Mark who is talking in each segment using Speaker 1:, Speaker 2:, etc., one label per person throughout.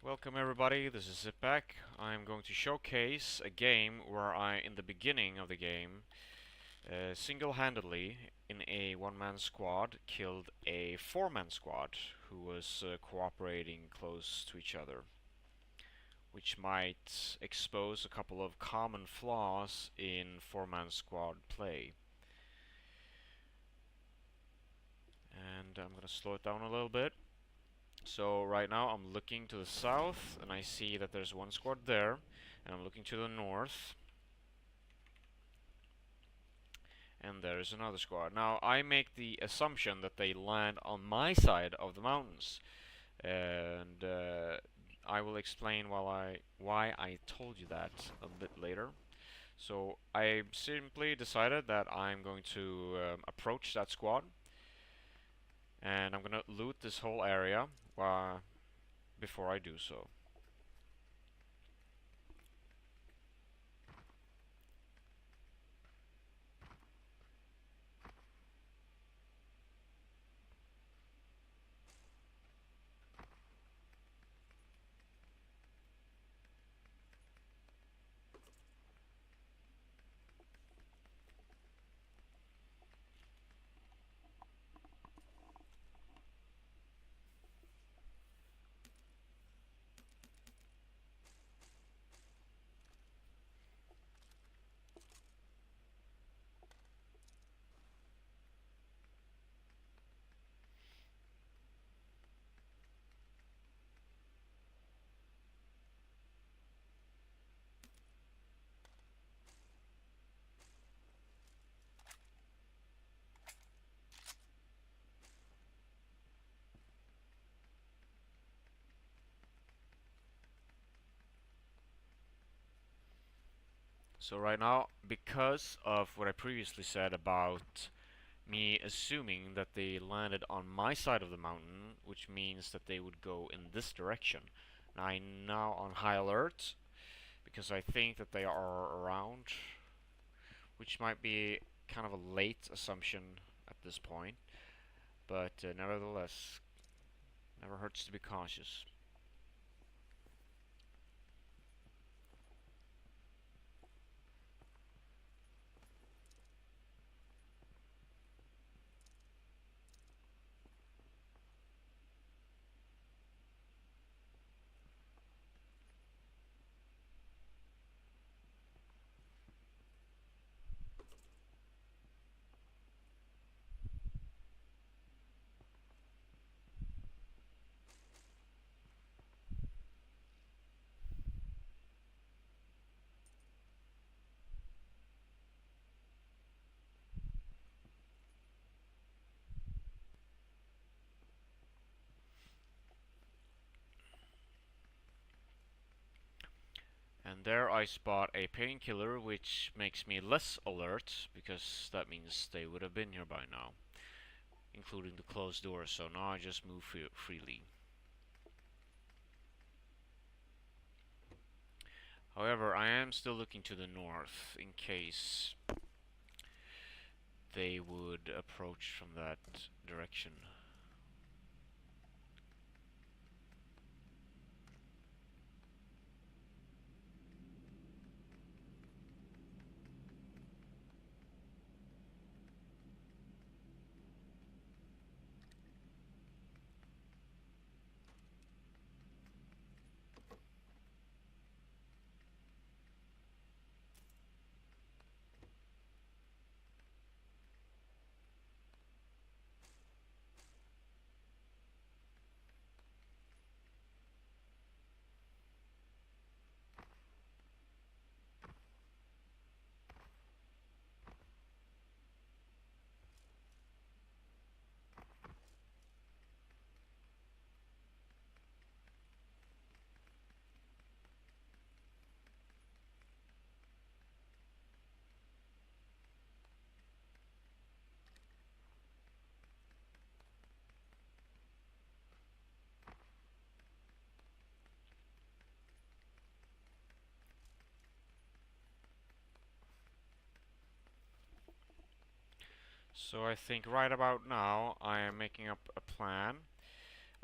Speaker 1: Welcome everybody, this is Zipback. I'm going to showcase a game where in the beginning of the game, single-handedly, in a one-man squad, killed a four-man squad who was cooperating close to each other, which might expose a couple of common flaws in four-man squad play. And I'm gonna slow it down a little bit. So right now I'm looking to the south and I see that there's one squad there, and I'm looking to the north and there's another squad. Now I make the assumption that they land on my side of the mountains, and I will explain why I told you that a bit later. So I simply decided that I'm going to approach that squad, and I'm gonna loot this whole area before I do so. So right now, because of what I previously said about me assuming that they landed on my side of the mountain, which means that they would go in this direction. I'm now on high alert because I think that they are around, which might be kind of a late assumption at this point, but nevertheless, never hurts to be cautious. And there I spot a painkiller, which makes me less alert, because that means they would have been here by now, including the closed door, so now I just move freely. However, I am still looking to the north, in case they would approach from that direction. So I think right about now I am making up a plan.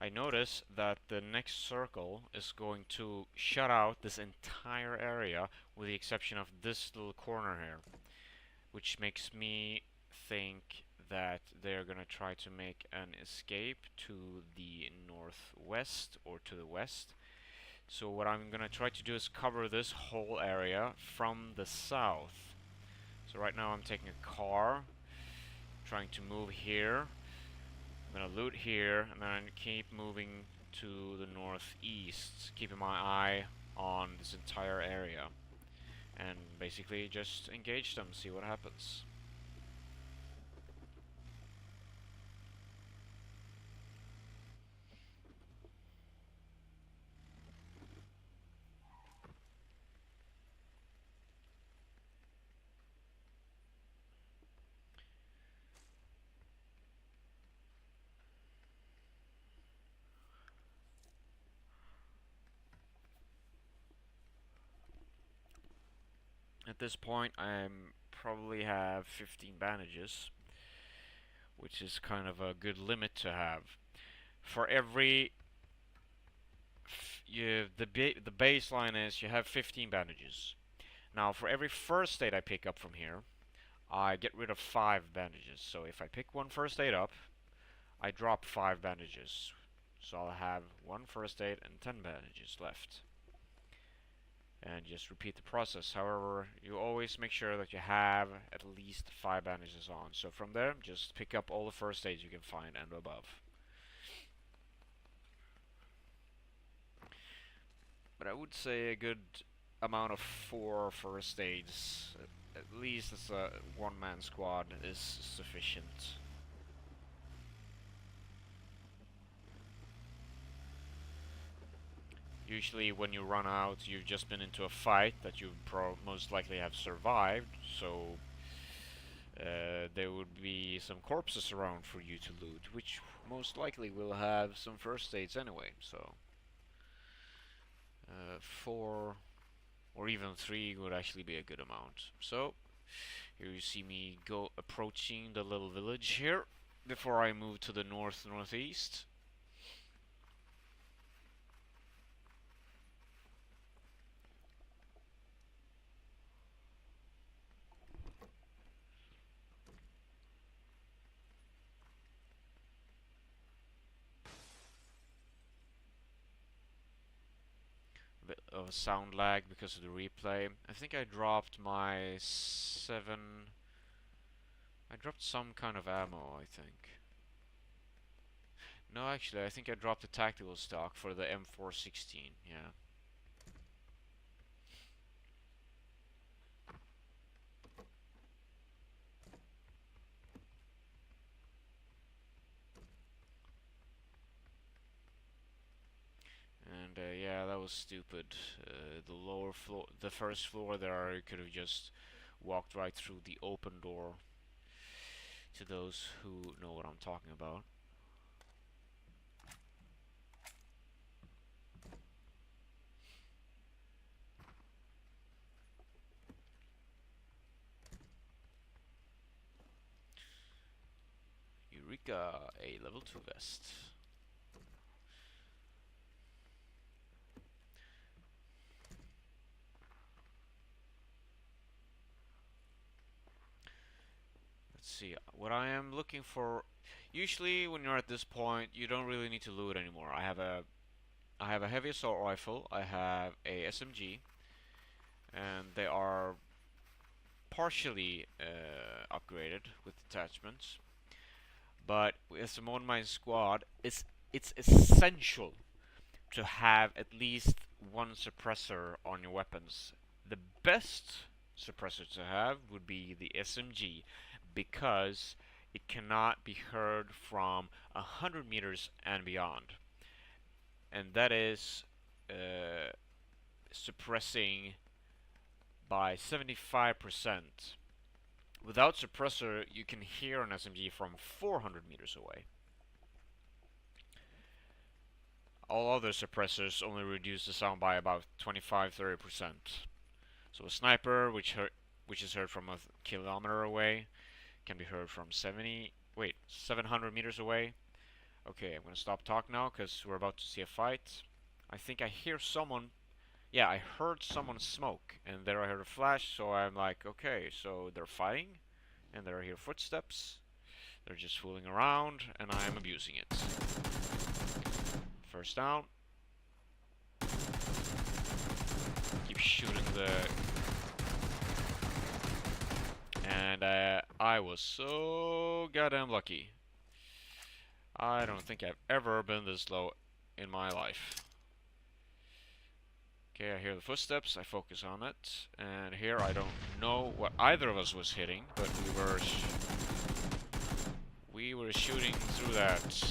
Speaker 1: I notice that the next circle is going to shut out this entire area with the exception of this little corner here, which makes me think that they're gonna try to make an escape to the northwest or to the west. So what I'm gonna try to do is cover this whole area from the south. So right now I'm taking a car, trying to move here. I'm gonna loot here, and then keep moving to the northeast, keeping my eye on this entire area. And basically just engage them, see what happens. At this point, I'm probably have 15 bandages, which is kind of a good limit to have. For every the baseline is you have 15 bandages. Now, for every first aid I pick up from here, I get rid of 5 bandages. So if I pick one first aid up, I drop 5 bandages. So I'll have one first aid and 10 bandages left. And just repeat the process. However, you always make sure that you have at least 5 bandages on. So from there, just pick up all the first aids you can find and above. But I would say a good amount of 4 first aids, at least as a one-man squad, is sufficient. Usually when you run out, you've just been into a fight that you most likely have survived, so there would be some corpses around for you to loot, which most likely will have some first aids anyway, so 4 or even 3 would actually be a good amount. So here you see me approaching the little village here before I move to the northeast. Bit of a sound lag because of the replay. I think I dropped my 7. I dropped some kind of ammo, I think. No, actually, I think I dropped the tactical stock for the M416, yeah. And yeah, that was stupid. The lower floor, the first floor there, I could have just walked right through the open door. To those who know what I'm talking about. Eureka, a level 2 vest. Let's see, what I am looking for. Usually when you're at this point, you don't really need to loot anymore. I have a heavy assault rifle, I have a SMG, and they are partially upgraded with detachments. But as a one-man squad, it's essential to have at least one suppressor on your weapons. The best suppressor to have would be the SMG because it cannot be heard from 100 meters and beyond. And that is suppressing by 75%. Without suppressor, you can hear an SMG from 400 meters away. All other suppressors only reduce the sound by about 25-30%. So a sniper, which is heard from a kilometer away, can be heard from 700 meters away. Okay, I'm gonna stop talking now because we're about to see a fight. I think I hear someone. Yeah, I heard someone smoke, and there I heard a flash, so I'm like, okay, so they're fighting, and there I hear footsteps. They're just fooling around, and I'm abusing it. First down. Keep shooting the... And I was so goddamn lucky. I don't think I've ever been this low in my life. Okay, I hear the footsteps, I focus on it, and here I don't know what either of us was hitting, but we were shooting through that.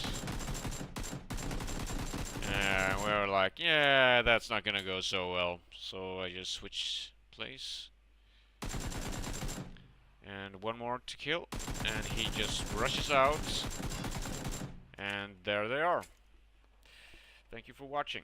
Speaker 1: And we were like, yeah, that's not gonna go so well. So I just switched place. And one more to kill, and he just rushes out. And there they are. Thank you for watching.